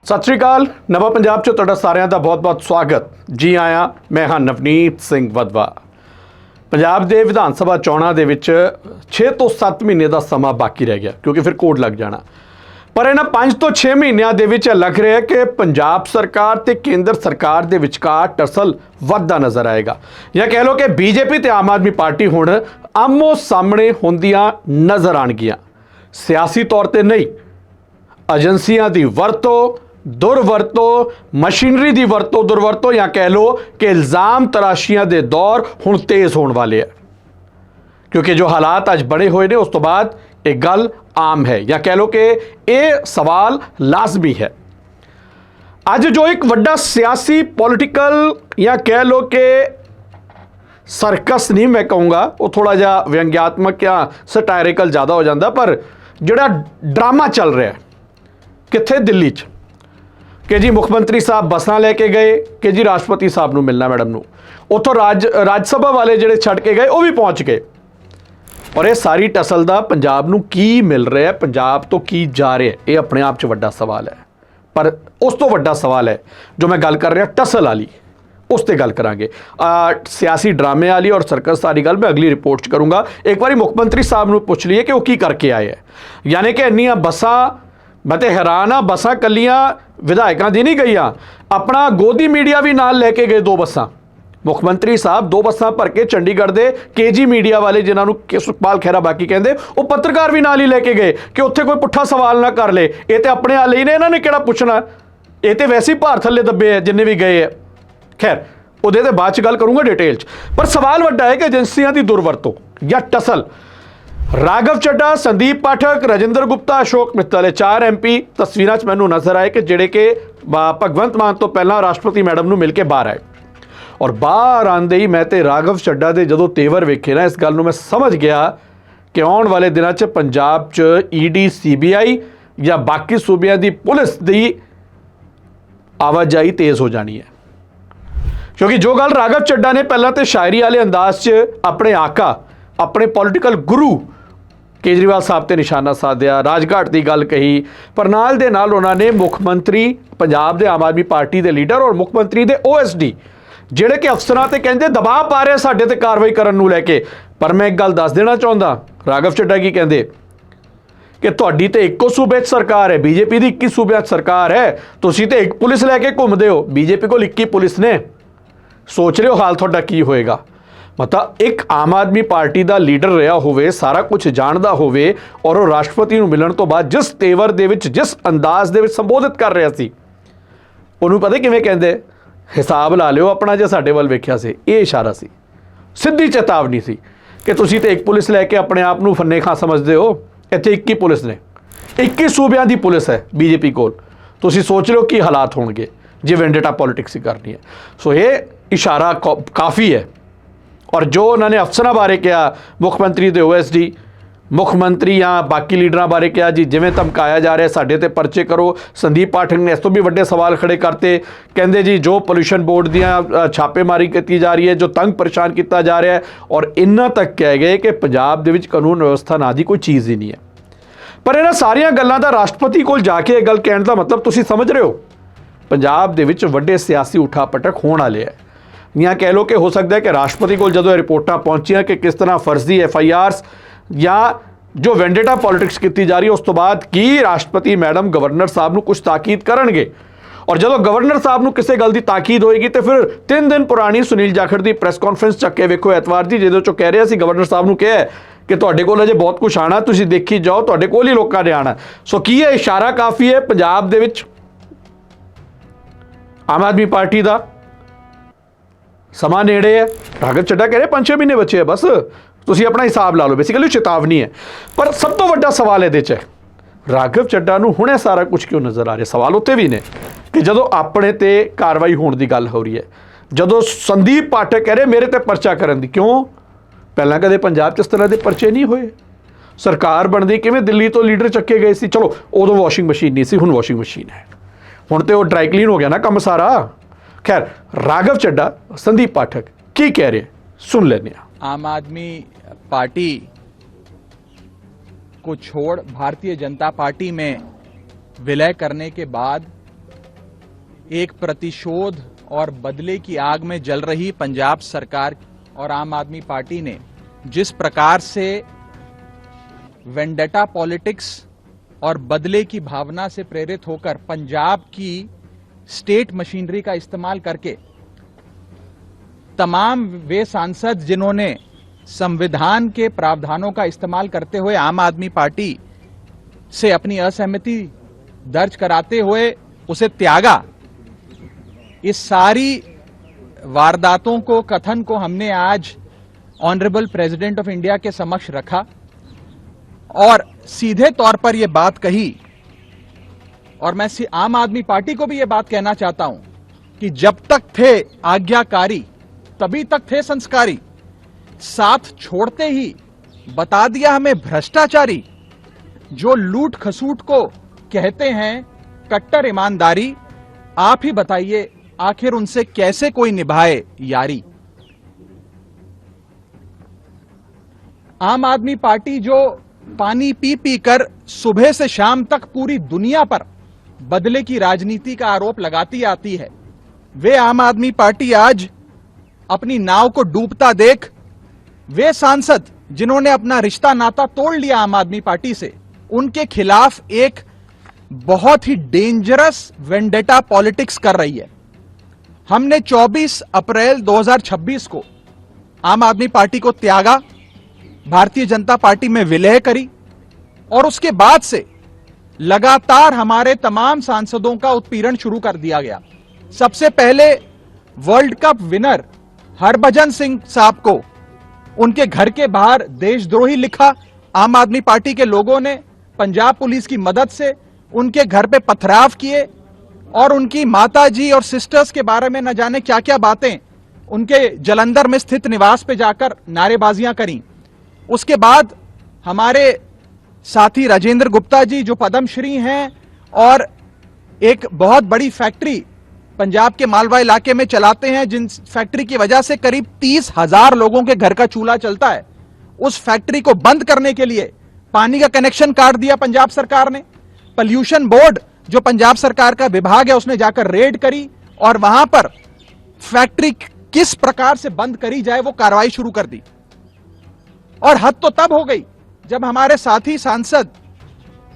सत श्री अकाल। नवा पंजाब च तुहाडा सारिਆਂ ਦਾ ਬਹੁਤ-ਬਹੁਤ ਸਵਾਗਤ। जी आया मैं हाँ नवनीत ਸਿੰਘ ਵਧਵਾ। ਪੰਜਾਬ ਦੇ ਵਿਧਾਨ ਸਭਾ ਚੋਣਾਂ ਦੇ ਵਿੱਚ 6 ਤੋਂ 7 ਮਹੀਨੇ ਦਾ ਸਮਾਂ ਬਾਕੀ ਰਹਿ ਗਿਆ ਕਿਉਂਕਿ ਫਿਰ ਕੋਡ ਲੱਗ ਜਾਣਾ। ਪਰ ਇਹਨਾਂ 5 ਤੋਂ 6 ਮਹੀਨਿਆਂ ਦੇ ਵਿੱਚ ਲੱਗ ਰਿਹਾ ਕਿ ਪੰਜਾਬ ਸਰਕਾਰ ਤੇ ਕੇਂਦਰ ਸਰਕਾਰ ਦੇ ਵਿਚਕਾਰ ਟਸਲ ਵੱਧਦਾ ਨਜ਼ਰ ਆਏਗਾ ਜਾਂ ਕਹਿ ਲਓ ਕਿ ਬੀਜੇਪੀ ਤੇ ਆਮ ਆਦਮੀ ਪਾਰਟੀ ਹੁਣ ਆਮੋ ਸਾਹਮਣੇ ਹੁੰਦੀਆਂ ਨਜ਼ਰ ਆਣਗੀਆਂ। ਸਿਆਸੀ ਤੌਰ ਤੇ ਨਹੀਂ, ਏਜੰਸੀਆਂ ਦੀ ਵਰਤੋਂ, ਦੁਰਵਰਤੋਂ, ਮਸ਼ੀਨਰੀ ਦੀ ਵਰਤੋਂ ਦੁਰਵਰਤੋਂ ਜਾਂ ਕਹਿ ਲਓ ਕਿ ਇਲਜ਼ਾਮ ਤਰਾਸ਼ੀਆਂ ਦੇ ਦੌਰ ਹੁਣ ਤੇਜ਼ ਹੋਣ ਵਾਲੇ ਆ ਕਿਉਂਕਿ ਜੋ ਹਾਲਾਤ ਅੱਜ ਬਣੇ ਹੋਏ ਨੇ ਉਸ ਤੋਂ ਬਾਅਦ ਇਹ ਗੱਲ ਆਮ ਹੈ ਜਾਂ ਕਹਿ ਲਓ ਕਿ ਇਹ ਸਵਾਲ ਲਾਜ਼ਮੀ ਹੈ। ਅੱਜ ਜੋ ਇੱਕ ਵੱਡਾ ਸਿਆਸੀ ਪੋਲੀਟੀਕਲ ਜਾਂ ਕਹਿ ਲਓ ਕਿ ਸਰਕਸ ਨਹੀਂ मैं कहूँगा वो थोड़ा ਜਿਹਾ व्यंग्यात्मक या सटायरिकल ज़्यादा हो जाता पर ਜਿਹੜਾ ड्रामा चल रहा है कित्थे दिल्ली च कि जी मुख मंत्री साहब बसां लैके गए कि जी राष्ट्रपति साहब नूं मिलना मैडम नूं उत्थों राज सभा वाले जिहड़े छड्ड के गए वो भी पहुँच गए और ये सारी टसल दा पंजाब नूं की मिल रहा है, पंजाब तो की जा रहा है, ये अपने आप च वड्डा सवाल है। पर उस तो वड्डा सवाल है जो मैं गल कर रहा टसल वाली उस पर गल करांगे। सियासी ड्रामे वाली और सर्कस वाली गल मैं अगली रिपोर्ट च करूँगा। एक बार मुख्यमंत्री साहब नूं पुछ लीए कि वो की करके आए है यानी कि इन्नियां बसां मैं तो हैरान हाँ बसां कलियां विधायकों दी नहीं गईयां, अपना गोदी मीडिया भी नाल लैके गए। 2 बसां मुख्यमंत्री साहब 2 बसां भर के चंडीगढ़ के केजी मीडिया वाले जिन्होंने कि सुखपाल खैरा बाकी कहते वो पत्रकार भी नाल ही लैके गए कि उत्थे कोई पुट्ठा सवाल ना कर ले, ये तो अपने हाल ही ने, इन्होंने किहड़ा पुछना, ये तो वैसे ही भार थल्ले दबे है जिन्ने भी गए है। खैर ਉਹਦੇ ਤੇ ਬਾਅਦ ਚ ਗੱਲ ਕਰੂੰਗਾ डिटेल च। पर सवाल ਵੱਡਾ है कि एजेंसियां की दुरवरतों या टसल राघव चड्ढा, संदीप पाठक, राजिंदर गुप्ता, अशोक मित्तल 4 MP तस्वीरां च मैनूं नज़र आए कि जिहड़े कि भगवंत मान तो पहला राष्ट्रपति मैडम नूं मिल के बाहर आए और बाहर आंदे ही मैं तो राघव चड्ढा दे जदों तेवर वेखे ना इस गल नूं मैं समझ गया कि आउण वाले दिनां च पंजाब च ED CBI या बाकी सूबियां दी पुलिस दी आवाजाही तेज़ हो जानी है क्योंकि जो गल राघव चड्ढा ने पहला तो शायरी वाले अंदाज च अपने आका अपने पॉलिटिकल गुरु केजरीवाल साहब ते निशाना साधिया, राजघाट की गल कही, पर नाल दे नाल उन्होंने मुख मंत्री पंजाब दे आम आदमी पार्टी के लीडर और मुख मंत्री दे OSD जिहड़े कि अफसरां ते कहंदे दबाव पा रहे साडे ते कार्रवाई करन नूं लैके। पर मैं एक गल दस देना चाहुंदा, राघव चड्ढा की कहंदे कि तुहाडी ते इक्को सूबे च सरकार है, बीजेपी की 21 सूबे सरकार है, तुसीं ते एक पुलिस लैके घुमदे हो, बीजेपी कोल 21 पुलिस ने। सोच रहे हो हाल थोड़ा की होएगा। मतलब एक आम आदमी पार्टी का लीडर रहा होवे, सारा कुछ जानता होवे और वो राष्ट्रपति नूं मिलण तो बाद जिस तेवर दे विच जिस अंदाज दे विच संबोधित कर रहा सी उन्होंने पता किवें कहंदे, हिसाब ला लिओ अपना जे साडे वल वेखिया सी, ये इशारा सी, सीधी चेतावनी सी कि तुसीं ते एक पुलिस लैके अपने आप नूं फन्ने खां समझदे हो, इत्थे 21 पुलिस ने, 21 सूबियां दी पुलिस है बीजेपी कोल। तुसीं सोच लो की हालात होणगे जे वेंडेटा पॉलिटिक्स ही करनी है। सो ये इशारा काफ़ी है और जो उन्होंने अफसर बारे कहा, मुख्यमंत्री दे OSD मुख्यमंत्री या बाकी लीडर बारे कहा जी जिवें धमकाया जा रहा है साडे ते परचे करो। संदीप पाठक ने इस तो भी वड्डे सवाल खड़े करते, कहते जी जो पोल्यूशन बोर्ड दियां छापेमारी की जा रही है, जो तंग परेशान किया जा रहा है और इन्ना तक कह गए कि पंजाब दे विच कानून व्यवस्था ना दी कोई चीज़ ही नहीं है। पर इन्हां सारियां गल्लां दा राष्ट्रपति कोल जाके गल कहण दा मतलब तुसीं समझ रहे हो पंजाब दे विच वड्डे सियासी उठा पटक होण वाले है या कह लो कि हो सकता है कि राष्ट्रपति को जो रिपोर्टां पहुंचियां कि किस तरह फर्जी FIRs या जो वेंडेटा पॉलिटिक्स की जा रही है उस तो बाद की राष्ट्रपति मैडम गवर्नर साहब नूं कुछ ताकीद करनगे और जो गवर्नर साहब नूं किसी गल की ताकीद होएगी तो फिर 3 दिन पुरानी सुनील जाखड़ की प्रेस कॉन्फ्रेंस चक के वेखो एतवार की जिहदे चों कह रहा सी गवर्नर साहब नूं कहा कि तुहाडे कोल अजे बहुत कुछ आना, तुसीं देखी जाओ, तुहाडे कोल ही लोकां ने आना। सो की है इशारा काफ़ी है पंजाब दे विच आम आदमी पार्टी का समा नेड़े है। राघव चड्ढा कह रहे 5-6 महीने बचे है बस, तुसीं अपना हिसाब ला लो, बेसिकली चेतावनी है। पर सब तो वड्डा सवाल ये है राघव चड्ढा नूं हुणे सारा कुछ क्यों नज़र आ रहा। सवाल उत्ते भी ने कि जदों अपने ते कार्रवाई होने की गल हो रही है, जदों संदीप पाठक कह रहे मेरे ते परचा करन दी, क्यों पहलां कदे पंजाब च इस तरह के परचे नहीं होए। सरकार बनदी किवें दिल्ली तो लीडर चक्के गए सी, चलो उदों वॉशिंग मशीन नहीं सी, हुण वॉशिंग मशीन है, हुण तो ड्राई क्लीन हो गया ना काम सारा। खैर राघव चड्ढा संदीप पाठक की कह रहे सुन लेने। आम आदमी पार्टी को छोड़ भारतीय जनता पार्टी में विलय करने के बाद एक प्रतिशोध और बदले की आग में जल रही पंजाब सरकार और आम आदमी पार्टी ने जिस प्रकार से वेंडेटा पॉलिटिक्स और बदले की भावना से प्रेरित होकर पंजाब की स्टेट मशीनरी का इस्तेमाल करके तमाम वे सांसद जिन्होंने संविधान के प्रावधानों का इस्तेमाल करते हुए आम आदमी पार्टी से अपनी असहमति दर्ज कराते हुए उसे त्यागा, इस सारी वारदातों को, कथन को हमने आज ऑनरेबल प्रेसिडेंट ऑफ इंडिया के समक्ष रखा और सीधे तौर पर यह बात कही। और मैं आम आदमी पार्टी को भी यह बात कहना चाहता हूं कि जब तक थे आज्ञाकारी तभी तक थे संस्कारी, साथ छोड़ते ही बता दिया हमें भ्रष्टाचारी। जो लूट खसूट को कहते हैं कट्टर ईमानदारी, आप ही बताइए आखिर उनसे कैसे कोई निभाए यारी। आम आदमी पार्टी जो पानी पी पी कर सुबह से शाम तक पूरी दुनिया पर बदले की राजनीति का आरोप लगाती आती है, वे आम आदमी पार्टी आज अपनी नाव को डूबता देख वे सांसद जिन्होंने अपना रिश्ता नाता तोड़ लिया आम आदमी पार्टी से, उनके खिलाफ एक बहुत ही डेंजरस वेंडेटा पॉलिटिक्स कर रही है। हमने 24 अप्रैल 2026 को आम आदमी पार्टी को त्यागा, भारतीय जनता पार्टी में विलय करी और उसके बाद से लगातार हमारे तमाम सांसदों का उत्पीड़न शुरू कर दिया गया। सबसे पहले world cup winner Harbhajan Singh साहब को उनके घर के बाहर देशद्रोही लिखा। आम आदमी पार्टी के लोगों ने पंजाब पुलिस की मदद से उनके घर पे पथराव किए और उनकी माताजी और सिस्टर्स के बारे में न जाने क्या क्या बातें उनके जलंधर में स्थित निवास पे जाकर नारेबाजियां करी। उसके बाद हमारे साथी राजेंद्र गुप्ता जी जो पद्मश्री हैं और एक बहुत बड़ी फैक्ट्री पंजाब के मालवा इलाके में चलाते हैं, जिन फैक्ट्री की वजह से करीब 30,000 लोगों के घर का चूल्हा चलता है, उस फैक्ट्री को बंद करने के लिए पानी का कनेक्शन काट दिया पंजाब सरकार ने। पॉल्यूशन बोर्ड जो पंजाब सरकार का विभाग है उसने जाकर रेड करी और वहां पर फैक्ट्री किस प्रकार से बंद करी जाए वो कार्रवाई शुरू कर दी। और हद तो तब हो गई जब हमारे साथी सांसद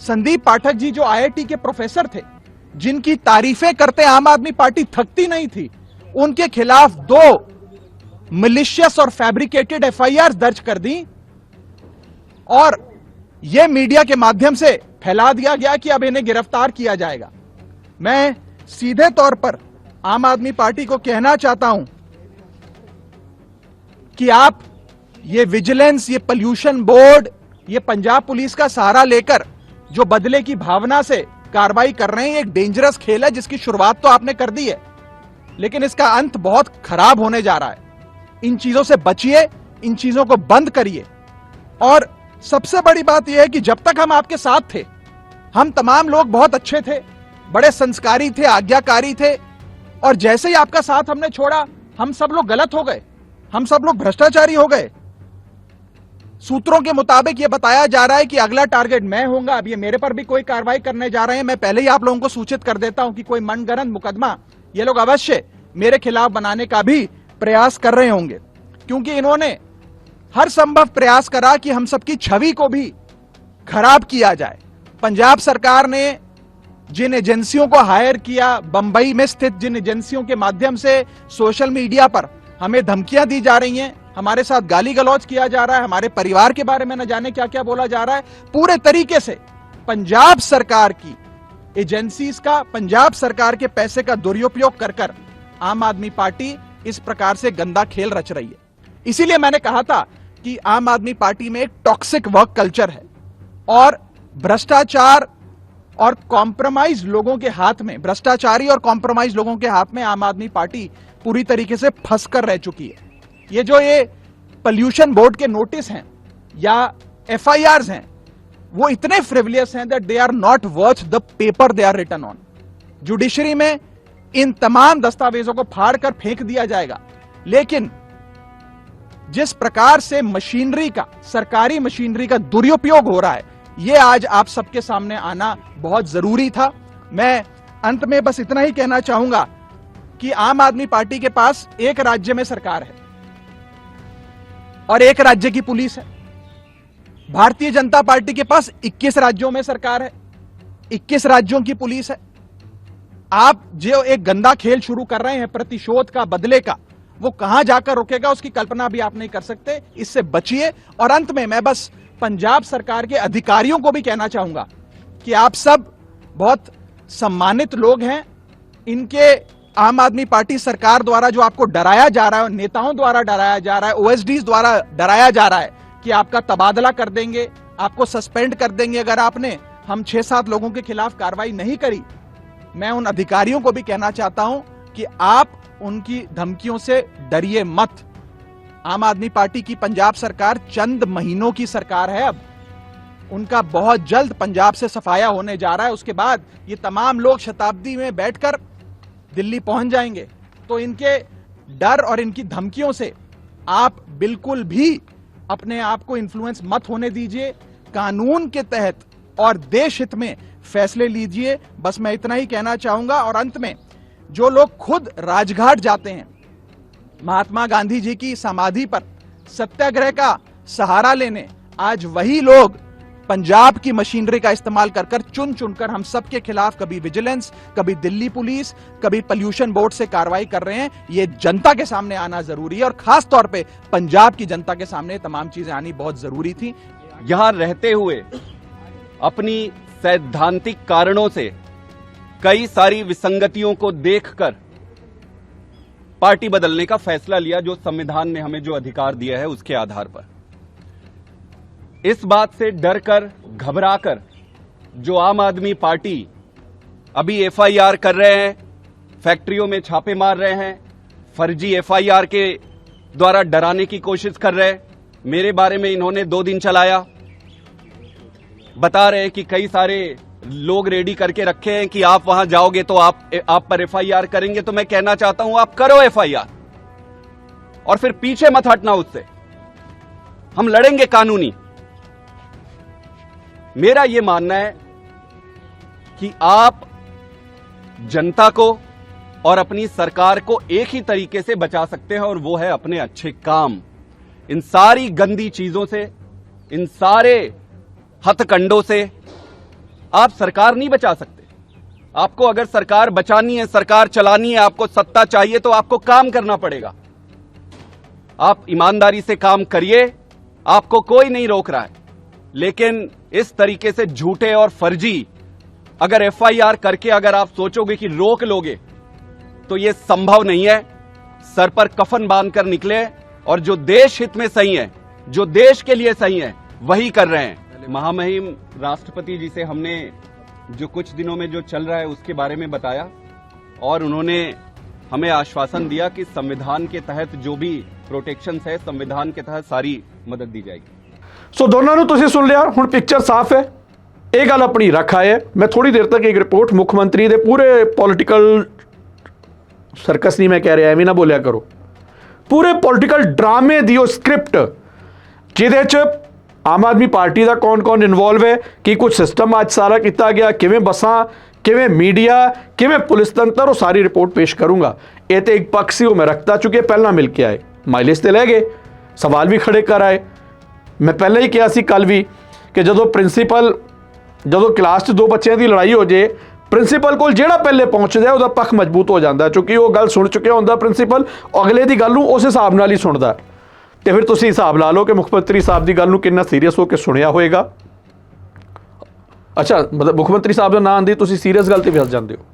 संदीप पाठक जी जो आईआईटी के प्रोफेसर थे, जिनकी तारीफें करते आम आदमी पार्टी थकती नहीं थी, उनके खिलाफ 2 मिलिशियस और फैब्रिकेटेड एफआईआर दर्ज कर दी और यह मीडिया के माध्यम से फैला दिया गया कि अब इन्हें गिरफ्तार किया जाएगा। मैं सीधे तौर पर आम आदमी पार्टी को कहना चाहता हूं कि आप ये विजिलेंस, ये पॉल्यूशन बोर्ड, ये पंजाब पुलिस का सहारा लेकर जो बदले की भावना से कार्रवाई कर रहे हैं, एक डेंजरस खेल है जिसकी शुरुआत तो आपने कर दी है, लेकिन इसका अंत बहुत खराब होने जा रहा है। इन चीजों से बचिए, इन चीजों को बंद करिए। और सबसे बड़ी बात यह है कि जब तक हम आपके साथ थे, हम तमाम लोग बहुत अच्छे थे, बड़े संस्कारी थे, आज्ञाकारी थे, और जैसे ही आपका साथ हमने छोड़ा, हम सब लोग गलत हो गए, हम सब लोग भ्रष्टाचारी हो गए। सूत्रों के मुताबिक यह बताया जा रहा है कि अगला टारगेट मैं होऊंगा। अब ये मेरे पर भी कोई कार्रवाई करने जा रहे हैं। मैं पहले ही आप लोगों को सूचित कर देता हूं कि कोई मनगढ़ंत मुकदमा ये लोग अवश्य मेरे खिलाफ बनाने का भी प्रयास कर रहे होंगे, क्योंकि इन्होंने हर संभव प्रयास करा कि हम सबकी छवि को भी खराब किया जाए। पंजाब सरकार ने जिन एजेंसियों को हायर किया, बंबई में स्थित जिन एजेंसियों के माध्यम से सोशल मीडिया पर हमें धमकियां दी जा रही हैं, हमारे साथ गाली गलौज किया जा रहा है, हमारे परिवार के बारे में न जाने क्या क्या बोला जा रहा है, पूरे तरीके से पंजाब सरकार की एजेंसीज का, पंजाब सरकार के पैसे का दुरुपयोग कर आम आदमी पार्टी इस प्रकार से गंदा खेल रच रही है। इसीलिए मैंने कहा था कि आम आदमी पार्टी में एक टॉक्सिक वर्क कल्चर है और भ्रष्टाचार और कॉम्प्रोमाइज लोगों के हाथ में, भ्रष्टाचारी और कॉम्प्रोमाइज लोगों के हाथ में आम आदमी पार्टी पूरी तरीके से फंसकर रह चुकी है। ये पॉल्यूशन बोर्ड के नोटिस हैं या एफआईआर्स हैं, वो इतने फ्रिवलियस हैं that they are not worth the paper they are written on. Judiciary में इन तमाम दस्तावेजों को फाड़कर फेंक दिया जाएगा, लेकिन जिस प्रकार से मशीनरी का, सरकारी मशीनरी का दुरुपयोग हो रहा है, यह आज आप सबके सामने आना बहुत जरूरी था। मैं अंत में बस इतना ही कहना चाहूंगा कि आम आदमी पार्टी के पास एक राज्य में सरकार है और एक राज्य की पुलिस है। भारतीय जनता पार्टी के पास 21 राज्यों में सरकार है, 21 राज्यों की पुलिस है। आप जो एक गंदा खेल शुरू कर रहे हैं प्रतिशोध का, बदले का, वो कहां जाकर रुकेगा उसकी कल्पना भी आप नहीं कर सकते। इससे बचिए। और अंत में मैं बस पंजाब सरकार के अधिकारियों को भी कहना चाहूंगा कि आप सब बहुत सम्मानित लोग हैं। इनके आम आदमी पार्टी सरकार द्वारा जो आपको डराया जा रहा है, नेताओं द्वारा डराया जा रहा है, ओएसडीज द्वारा डराया जा रहा है कि आपका तबादला कर देंगे, आपको सस्पेंड कर देंगे अगर आपने हम 6-7 लोगों के खिलाफ कार्रवाई नहीं करी। मैं उन अधिकारियों को भी कहना चाहता हूं कि आप उनकी धमकियों से डरिए मत। आम आदमी पार्टी की पंजाब सरकार चंद महीनों की सरकार है। अब उनका बहुत जल्द पंजाब से सफाया होने जा रहा है। उसके बाद ये तमाम लोग शताब्दी में बैठकर दिल्ली पहुंच जाएंगे। तो इनके डर और इनकी धमकियों से आप बिल्कुल भी अपने आप को इन्फ्लुएंस मत होने दीजिए। कानून के तहत और देश हित में फैसले लीजिए। बस मैं इतना ही कहना चाहूंगा। और अंत में जो लोग खुद राजघाट जाते हैं महात्मा गांधी जी की समाधि पर सत्याग्रह का सहारा लेने, आज वही लोग पंजाब की मशीनरी का इस्तेमाल कर चुन चुनकर हम सबके खिलाफ कभी विजिलेंस, कभी दिल्ली पुलिस, कभी पोल्यूशन बोर्ड से कार्रवाई कर रहे हैं। ये जनता के सामने आना जरूरी है और खास तौर पे पंजाब की जनता के सामने तमाम चीजें आनी बहुत जरूरी थी। यहां रहते हुए अपनी सैद्धांतिक कारणों से कई सारी विसंगतियों को देखकर पार्टी बदलने का फैसला लिया, जो संविधान ने हमें जो अधिकार दिया है उसके आधार पर। इस बात से डरकर, घबराकर जो आम आदमी पार्टी अभी एफआईआर कर रहे हैं, फैक्ट्रियों में छापे मार रहे हैं, फर्जी एफआईआर के द्वारा डराने की कोशिश कर रहे हैं। मेरे बारे में इन्होंने 2 दिन चलाया, बता रहे हैं कि कई सारे लोग रेडी करके रखे हैं कि आप वहां जाओगे तो आप पर एफआईआर करेंगे। तो मैं कहना चाहता हूं आप करो एफआईआर और फिर पीछे मत हटना उससे। हम लड़ेंगे कानूनी। मेरा यह मानना है कि आप जनता को और अपनी सरकार को एक ही तरीके से बचा सकते हैं और वो है अपने अच्छे काम। इन सारी गंदी चीजों से, इन सारे हथकंडों से आप सरकार नहीं बचा सकते। आपको अगर सरकार बचानी है, सरकार चलानी है, आपको सत्ता चाहिए तो आपको काम करना पड़ेगा। आप ईमानदारी से काम करिए, आपको कोई नहीं रोक रहा है। लेकिन इस तरीके से झूठे और फर्जी अगर एफआईआर करके अगर आप सोचोगे कि रोक लोगे तो यह संभव नहीं है। सर पर कफन बांधकर निकले और जो देश हित में सही है, जो देश के लिए सही है, वही कर रहे हैं। महामहिम राष्ट्रपति जी से हमने जो कुछ दिनों में जो चल रहा है उसके बारे में बताया और उन्होंने हमें आश्वासन दिया कि संविधान के तहत जो भी प्रोटेक्शंस है, संविधान के तहत सारी मदद दी जाएगी। सो दोनों ने तुसीं सुन लिया, हुण पिक्चर साफ है। ਇਹ ਗੱਲ ਆਪਣੀ ਰੱਖ ਆਏ। मैं थोड़ी देर तक एक रिपोर्ट मुख्य मंत्री ਦੇ पूरे पॉलिटिकल सर्कस नहीं मैं कह रहा, एवं ना बोलिया करो, पूरे पॉलिटिकल ड्रामे दी स्क्रिप्ट जिहदे च आम आदमी पार्टी का कौन कौन इन्वॉल्व है, कि कुछ सिस्टम अज सारा किया गया, किवें बसां, किवें मीडिया, किवें पुलिस तंत्र, वो सारी रिपोर्ट पेश करूँगा। ये तो एक पक्ष सी वो मैं रखता चुके, पहला मिल के आए, माइलेज तो लै गए, सवाल भी खड़े कर आए। मैं पहले ही कहा सी कल भी कि जो प्रिंसीपल, जो क्लास 'ਚ 2 बच्चों की लड़ाई हो जाए, प्रिंसीपल को ਜਿਹੜਾ पहले पहुँचदा ਉਹਦਾ पक्ष मजबूत हो जाता, क्योंकि वो गल सुन चुकिया होंदा प्रिंसीपल, अगले की गल उस हिसाब नाल ही सुनता। तो फिर तुसीं हिसाब ला लो कि मुख्यमंत्री साहब की गल कितना सीरीयस होकर सुनिया होएगा। अच्छा, मतलब मुख्यमंत्री साहब का नाम आंदी तुसीं सीरीयस गल ते फस जाते हो।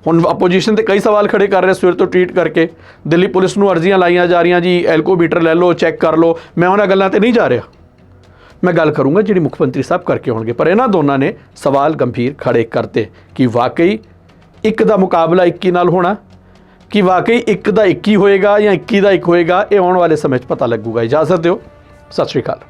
हुण अपोजिशन ते कई सवाल खड़े कर रहे सवेर तो ट्वीट करके, दिल्ली पुलिस नूं अर्जियां लाइयां जा रही जी, एल्कोमीटर लै लो, चैक कर लो। मैं उन्हां गल्लां ते नहीं जा रहा, मैं गल करूँगा जिहड़ी मुख्यमंत्री साहब करके होणगे। पर इन्हां दोनों ने सवाल गंभीर खड़े करते कि वाकई एक दा मुकाबला 21 नाल होना, कि वाकई एक दा 21 होएगा या 21 दा 1 होएगा, ये आने वाले समय पता लगूगा। इजाजत दो, सत श्री अकाल।